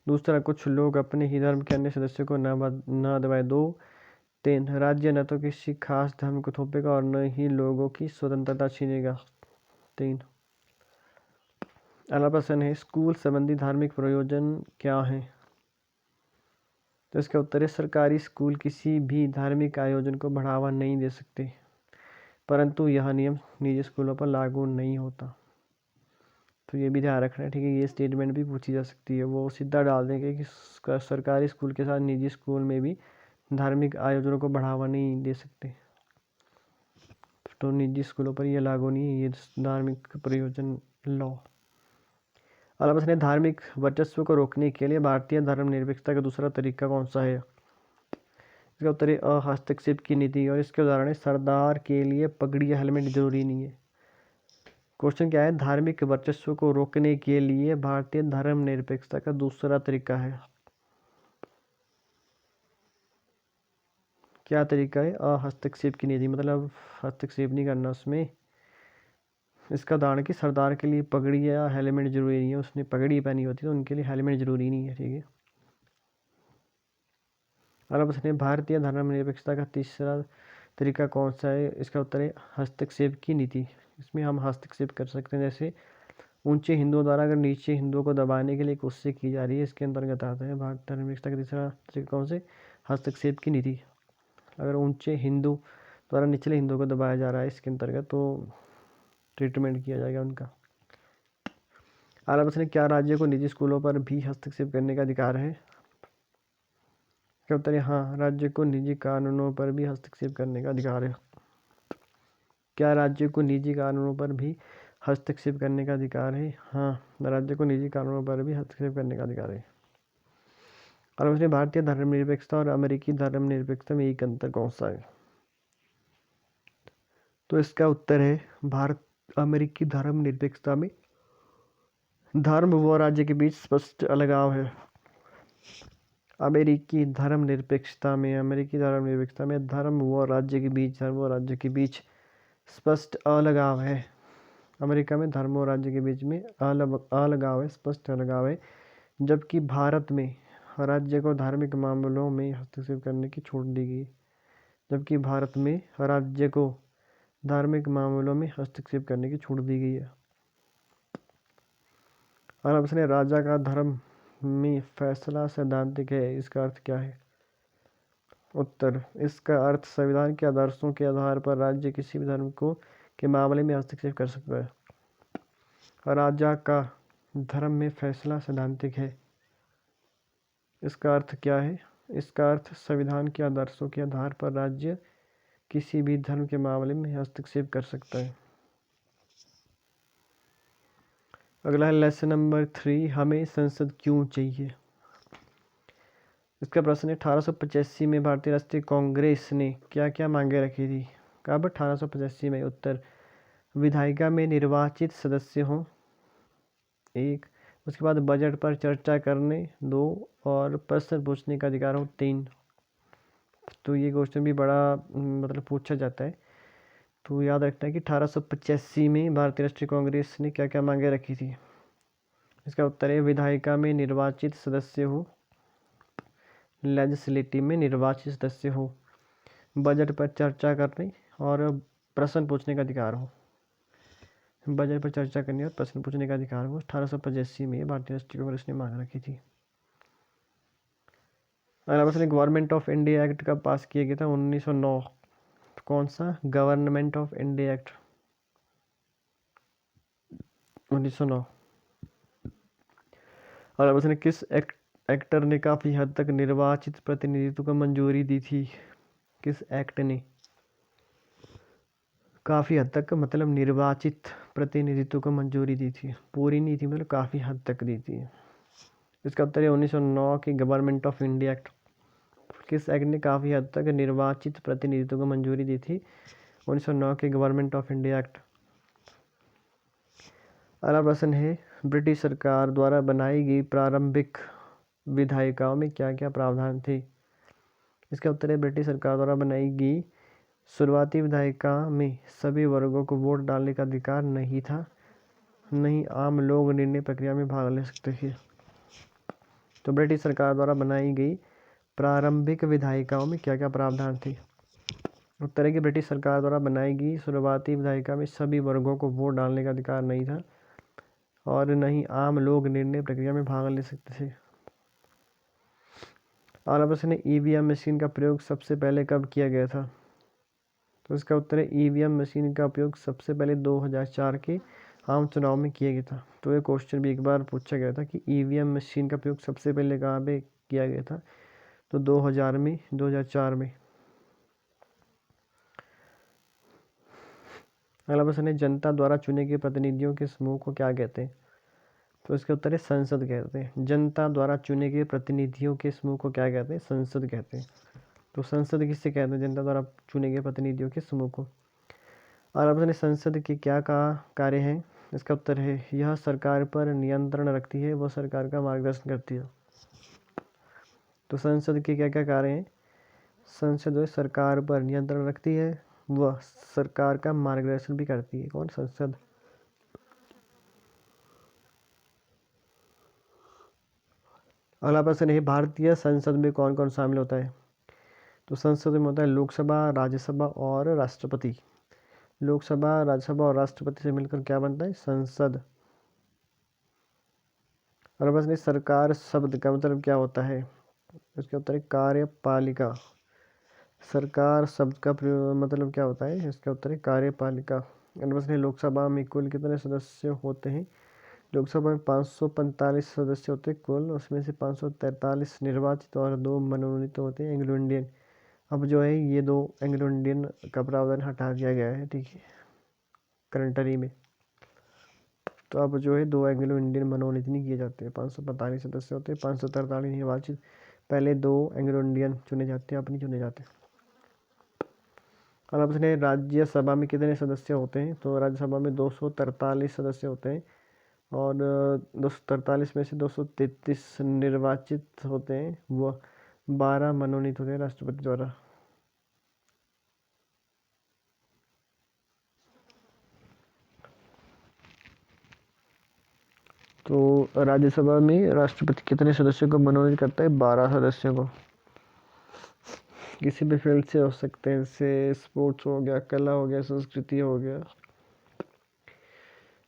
दूसरा, कुछ लोग अपने ही धर्म के अन्य सदस्यों को न दबाए। 2, 3, राज्य न तो किसी खास धर्म को थोपेगा और न ही लोगों की स्वतंत्रता छीनेगा। 3। अगला प्रश्न है, स्कूल संबंधी धार्मिक प्रयोजन क्या है? तो इसका उत्तर है, सरकारी स्कूल किसी भी धार्मिक आयोजन को बढ़ावा नहीं दे सकते, परंतु यह नियम निजी स्कूलों पर लागू नहीं होता। तो ये भी ध्यान रखना है, ठीक है। ये स्टेटमेंट भी पूछी जा सकती है, वो सीधा डाल देंगे कि सरकारी स्कूल के साथ निजी स्कूल में भी धार्मिक आयोजनों को बढ़ावा नहीं दे सकते, तो निजी स्कूलों पर ये लागू नहीं है, ये धार्मिक प्रयोजन लॉ। अगला प्रश्न है, धार्मिक वर्चस्व को रोकने के लिए भारतीय धर्मनिरपेक्षता का दूसरा तरीका कौन सा है? इसका उत्तर है हस्तक्षेप की नीति, और इसके उदाहरण है, सरदार के लिए पगड़ी या हेलमेट जरूरी नहीं है। क्वेश्चन क्या है, धार्मिक वर्चस्व को रोकने के लिए भारतीय धर्मनिरपेक्षता का दूसरा तरीका है। क्या तरीका है? हस्तक्षेप की नीति, मतलब हस्तक्षेप नहीं करना उसमें। इसका उदाहरण कि सरदार के लिए पगड़ी या हेलमेट जरूरी नहीं है, उसने पगड़ी पहनी होती है तो उनके लिए हेलमेट जरूरी नहीं है, ठीक है। अगला प्रश्न है, भारतीय धर्मनिरपेक्षता का तीसरा तरीका कौन सा है? इसका उत्तर है हस्तक्षेप की नीति। इसमें हम हस्तक्षेप कर सकते हैं, जैसे ऊंचे हिंदुओं द्वारा अगर नीचे हिंदुओं को दबाने के लिए कोशिश की जा रही है, इसके अंतर्गत आता है भारतीय धर्मनिरपेक्षता का तीसरा तरीका कौन से? हस्तक्षेप की नीति। अगर ऊंचे हिंदू द्वारा निचले हिंदुओं को दबाया जा रहा है, इसके अंतर्गत तो ट्रीटमेंट किया जाएगा उनका। अगला प्रश्न है, क्या राज्य को निजी स्कूलों पर भी हस्तक्षेप करने का अधिकार है? क्या उत्तर है हाँ, राज्य को निजी कानूनों पर भी हस्तक्षेप करने का अधिकार है। क्या राज्य को निजी कानूनों पर भी हस्तक्षेप करने का अधिकार है? हाँ, राज्य को निजी कानूनों पर भी हस्तक्षेप करने का अधिकार है। और उसने भारतीय धर्मनिरपेक्षता और अमेरिकी धर्मनिरपेक्षता में एक अंतर कौन सा है? तो इसका उत्तर है, भारत अमेरिकी धर्मनिरपेक्षता में धर्म व राज्य के बीच स्पष्ट अलगाव है। अमेरिकी धर्मनिरपेक्षता में धर्म व राज्य के बीच स्पष्ट अलगाव है। अमेरिका में धर्म और राज्य के बीच में अलगाव है, स्पष्ट अलगाव है, जबकि भारत में राज्य को धार्मिक मामलों में हस्तक्षेप करने की छूट दी गई। जबकि भारत में राज्य को धार्मिक मामलों में हस्तक्षेप करने की छूट दी गई है। अगला प्रश्न है, राजा का धर्म में फैसला सैद्धांतिक है, इसका अर्थ क्या है? उत्तर, इसका अर्थ संविधान के आदर्शों के आधार पर राज्य किसी भी धर्म को के मामले में हस्तक्षेप कर सकता है। राजा का धर्म में फैसला सैद्धांतिक है, इसका अर्थ क्या है? इसका अर्थ संविधान के आदर्शों के आधार पर राज्य किसी भी धर्म के मामले में हस्तक्षेप कर सकता है। अगला है लेसन नंबर 3, हमें संसद क्यों चाहिए? इसका प्रश्न है, 1885 में भारतीय राष्ट्रीय कांग्रेस ने क्या क्या मांगे रखी थी? कब? 1885 में। उत्तर, विधायिका में निर्वाचित सदस्य हों, 1, उसके बाद बजट पर चर्चा करने, 2, और प्रश्न पूछने का अधिकार हो, 3। तो ये क्वेश्चन भी बड़ा मतलब पूछा जाता है, तो याद रखना है कि 1885 में भारतीय राष्ट्रीय कांग्रेस ने क्या क्या मांगे रखी थी। इसका उत्तर है, विधायिका में निर्वाचित सदस्य हो, लेजिस्लेटिव में निर्वाचित सदस्य हो, बजट पर चर्चा करने और प्रश्न पूछने का अधिकार हो। बजट पर चर्चा करने और प्रश्न पूछने का अधिकार हो 1885 में भारतीय राष्ट्रीय कांग्रेस ने मांग रखी थी। अगला प्रश्न, गवर्नमेंट ऑफ इंडिया एक्ट कब पास किया गया था? 1909। कौन सा? Government of India act 1909। अगला प्रश्न, किस एक्टर ने काफ़ी हद तक निर्वाचित प्रतिनिधित्व को मंजूरी दी थी? किस एक्ट ने काफ़ी हद तक मतलब निर्वाचित प्रतिनिधित्व को मंजूरी दी थी? पूरी नहीं थी, मतलब काफ़ी हद तक दी थी। इसका उत्तर है 1909 की गवर्नमेंट ऑफ इंडिया एक्ट। किस एक्ट ने काफ़ी हद तक निर्वाचित प्रतिनिधित्व को मंजूरी दी थी? 1909 के गवर्नमेंट ऑफ इंडिया एक्ट। अगला प्रश्न है, ब्रिटिश सरकार द्वारा बनाई गई प्रारंभिक विधायिकाओं में क्या क्या प्रावधान थे? इसका उत्तर है, ब्रिटिश सरकार द्वारा बनाई गई शुरुआती विधायिका में सभी वर्गों को वोट डालने का अधिकार नहीं था, नहीं आम लोग निर्णय प्रक्रिया में भाग ले सकते थे। तो ब्रिटिश सरकार द्वारा बनाई गई प्रारंभिक विधायिकाओं में क्या क्या प्रावधान थे? उत्तर है कि ब्रिटिश सरकार द्वारा बनाई गई शुरुआती विधायिका में सभी वर्गों को वोट डालने का अधिकार नहीं था और न ही आम लोग निर्णय प्रक्रिया में भाग ले सकते थे। अगला प्रश्न है, ईवीएम मशीन का प्रयोग सबसे पहले कब किया गया था? तो इसका उत्तर है, ईवीएम मशीन का उपयोग सबसे पहले 2004 के आम चुनाव में किया गया था। तो ये क्वेश्चन भी एक बार पूछा गया था कि ईवीएम मशीन का प्रयोग सबसे पहले कहाँ पे किया गया था? तो 2004 में। अगला प्रश्न है, जनता द्वारा चुने गए प्रतिनिधियों के समूह को क्या कहते हैं? तो इसका उत्तर है, संसद कहते हैं। जनता द्वारा चुने गए प्रतिनिधियों के समूह को क्या कहते हैं? संसद कहते हैं। तो संसद किससे कहते हैं? जनता द्वारा चुने गए प्रतिनिधियों के समूह को। अगला प्रश्न है, संसद के क्या कार्य हैं? इसका उत्तर है, यह सरकार पर नियंत्रण रखती है, वह सरकार का मार्गदर्शन करती है। तो संसद के क्या क्या कार्य हैं? संसद सरकार पर नियंत्रण रखती है, वह सरकार का मार्गदर्शन भी करती है। कौन? संसद। अगला प्रश्न है, भारतीय संसद में कौन कौन शामिल होता है? तो संसद में होता है लोकसभा, राज्यसभा और राष्ट्रपति। लोकसभा, राज्यसभा और राष्ट्रपति से मिलकर क्या बनता है? संसद। अगला प्रश्न है, सरकार शब्द का मतलब क्या होता है? इसका उत्तर है, कार्यपालिका। सरकार शब्द का मतलब क्या होता है? इसका उत्तर है, कार्यपालिका। अगला प्रश्न है, लोकसभा में कुल कितने सदस्य होते हैं? लोकसभा में 545 सदस्य होते हैं कुल, उसमें से 543 निर्वाचित और 2 मनोनीत होते हैं एंग्लो इंडियन। अब जो है ये 2 एंग्लो इंडियन का प्रावधान हटा दिया गया है, ठीक है, करंटरी में। तो अब जो है 2 एंग्लो इंडियन मनोनीत नहीं किए जाते हैं। 545 सदस्य होते हैं, 543 निर्वाचित। पहले 2 एंग्लो इंडियन चुने जाते हैं, अब नहीं चुने जाते। अब आपने राज्यसभा में कितने सदस्य होते हैं? तो राज्यसभा में 243 सदस्य होते हैं और 243 में से 233 निर्वाचित होते हैं, वह 12 मनोनीत होते हैं राष्ट्रपति द्वारा। तो राज्यसभा में राष्ट्रपति कितने सदस्यों को मनोनीत करता है? 12 सदस्यों को। किसी भी फील्ड से हो सकते हैं, जैसे स्पोर्ट्स हो गया, कला हो गया, संस्कृति हो गया।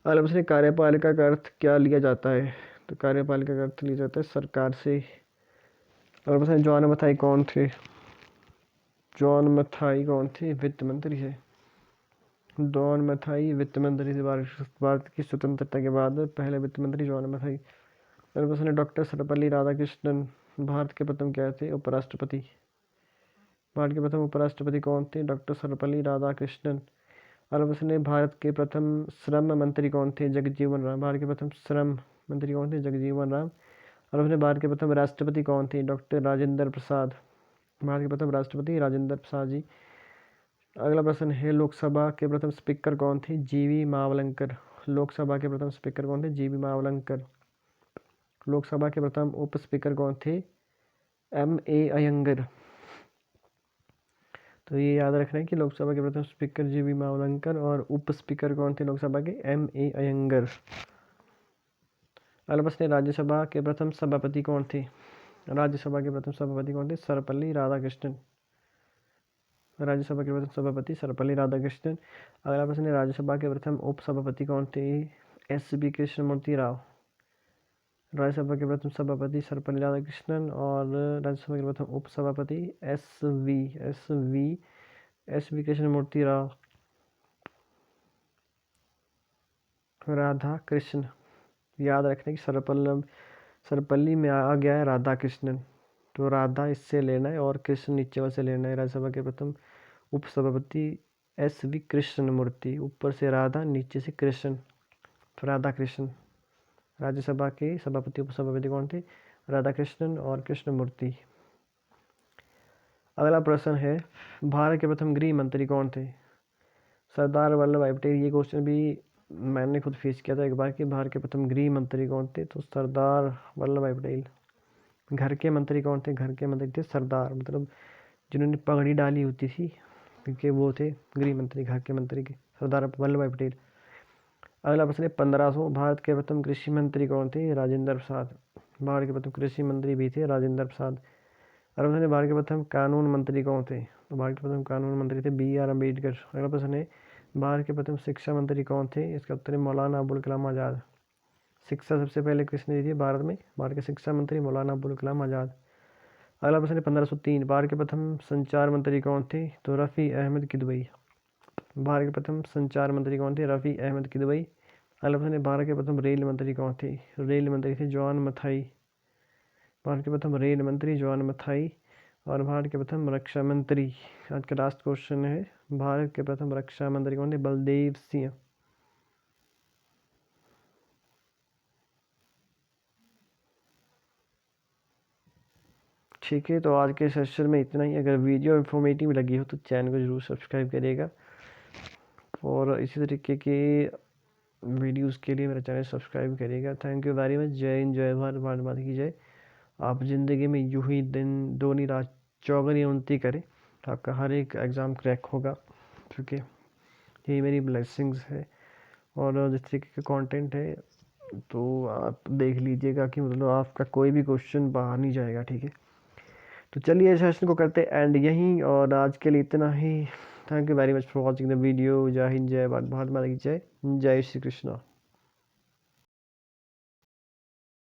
अगला प्रश्न, कार्यपालिका का अर्थ क्या लिया जाता है? तो कार्यपालिका का अर्थ लिया जाता है सरकार से। अगला प्रश्न, जॉन मथाई कौन थे? जॉन मथाई कौन थे? वित्त मंत्री है। जॉन मथाई वित्त मंत्री थे। भारत की स्वतंत्रता के बाद पहले वित्त मंत्री जॉन मथाई। अगला प्रश्न, डॉक्टर सर्वपल्ली राधाकृष्णन भारत के प्रथम क्या थे? उपराष्ट्रपति। भारत के प्रथम उपराष्ट्रपति कौन थे? डॉक्टर सर्वपल्ली राधाकृष्णन। अगला प्रश्न है, भारत के प्रथम श्रम मंत्री कौन थे? जगजीवन राम। भारत के प्रथम श्रम मंत्री कौन थे? जगजीवन राम। अगला प्रश्न, भारत के प्रथम राष्ट्रपति कौन थे? डॉक्टर राजेंद्र प्रसाद। भारत के प्रथम राष्ट्रपति राजेंद्र प्रसाद जी। अगला प्रश्न है, लोकसभा के प्रथम स्पीकर कौन थे? जीवी मावलंकर। लोकसभा के प्रथम स्पीकर कौन थे? जीवी मावलंकर। लोकसभा के प्रथम उप स्पीकर कौन थे? M.A. अयंगर। तो ये याद रखना है कि लोकसभा के प्रथम स्पीकर जीवी मावलंकर और उप स्पीकर कौन थे लोकसभा के? M.A. अयंगर। अगला प्रश्न है, राज्यसभा के प्रथम सभापति कौन थे? राज्यसभा के प्रथम सभापति कौन थे? सर्वपल्ली राधाकृष्णन। राज्यसभा के प्रथम सभापति सर्वपल्ली राधाकृष्णन। अगला प्रश्न है, राज्यसभा के प्रथम उप सभापति कौन थे? S.B. कृष्णमूर्ति राव। राज्यसभा के प्रथम सभापति सर्वपल्ली राधाकृष्णन और राज्यसभा के प्रथम उप सभापति S.V. कृष्णमूर्ति राव। राधा कृष्ण। याद रखने की सर्वपल्ली में आ गया है राधा कृष्णन, तो राधा इससे लेना है और कृष्ण नीचे वाले से लेना है। राज्यसभा के प्रथम उप सभापति S.V. कृष्णमूर्ति, ऊपर से राधा नीचे से कृष्ण, तो राधा कृष्ण। राज्यसभा के सभापति उप सभापति कौन थे? राधा कृष्णन और कृष्णमूर्ति। अगला प्रश्न है, भारत के प्रथम गृह मंत्री कौन थे? सरदार वल्लभ भाई पटेल, ये क्वेश्चन भी मैंने खुद फेस किया था एक बार कि भारत के प्रथम गृह मंत्री कौन थे, तो सरदार वल्लभ भाई पटेल। घर के मंत्री कौन थे, घर के मंत्री थे सरदार, मतलब जिन्होंने पगड़ी डाली होती थी, क्योंकि वो थे गृह मंत्री, घर के मंत्री के, सरदार वल्लभ भाई पटेल। अगला प्रश्न है 1500, भारत के प्रथम कृषि मंत्री कौन थे, राजेंद्र प्रसाद। भारत के प्रथम कृषि मंत्री भी थे राजेंद्र प्रसाद। अगला प्रश्न है भारत के प्रथम कानून मंत्री कौन थे, तो भारत के प्रथम कानून मंत्री थे बी आर अम्बेडकर। अगला प्रश्न है भारत के प्रथम शिक्षा मंत्री कौन थे, इसका उत्तर है मौलाना अबुल कलाम आज़ाद। शिक्षा सबसे पहले किसने दी थी भारत में, भारत के शिक्षा मंत्री मौलाना अबुल कलाम आज़ाद। अगला प्रश्न है 1503, भारत के प्रथम संचार मंत्री कौन थे, तो रफ़ी अहमद किदवई। भारत के प्रथम संचार मंत्री कौन थे, रफ़ी अहमद किदवई। अगला प्रश्न है भारत के प्रथम रेल मंत्री कौन थे, रेल मंत्री थे जॉन मथाई। भारत के प्रथम रेल मंत्री जॉन मथाई। और भारत के प्रथम रक्षा मंत्री, आज का लास्ट क्वेश्चन है, भारत के प्रथम रक्षा मंत्री कौन थे, बलदेव सिंह। ठीक है, तो आज के सेशन में इतना ही। अगर वीडियो इन्फॉर्मेटिव लगी हो तो चैनल को जरूर सब्सक्राइब करिएगा, और इसी तरीके के वीडियोस के लिए मेरा चैनल सब्सक्राइब करिएगा। Thank you very much. जय हिंद, जय भारत, भारत माता की जय। आप ज़िंदगी में यूं ही दिन दोनी रात चौगनी उन्नति करें, आपका हर एक एग्ज़ाम क्रैक होगा, क्योंकि यही मेरी ब्लेसिंग्स है। और जिस तरीके का कंटेंट है तो आप देख लीजिएगा कि मतलब आपका कोई भी क्वेश्चन बाहर नहीं जाएगा, ठीक है। तो चलिए सेशन को करते एंड यहीं, और आज के लिए इतना ही। Thank you very much for watching the video. जय हिंद, जय भारत, भारत माता की जय, जय श्री कृष्णा।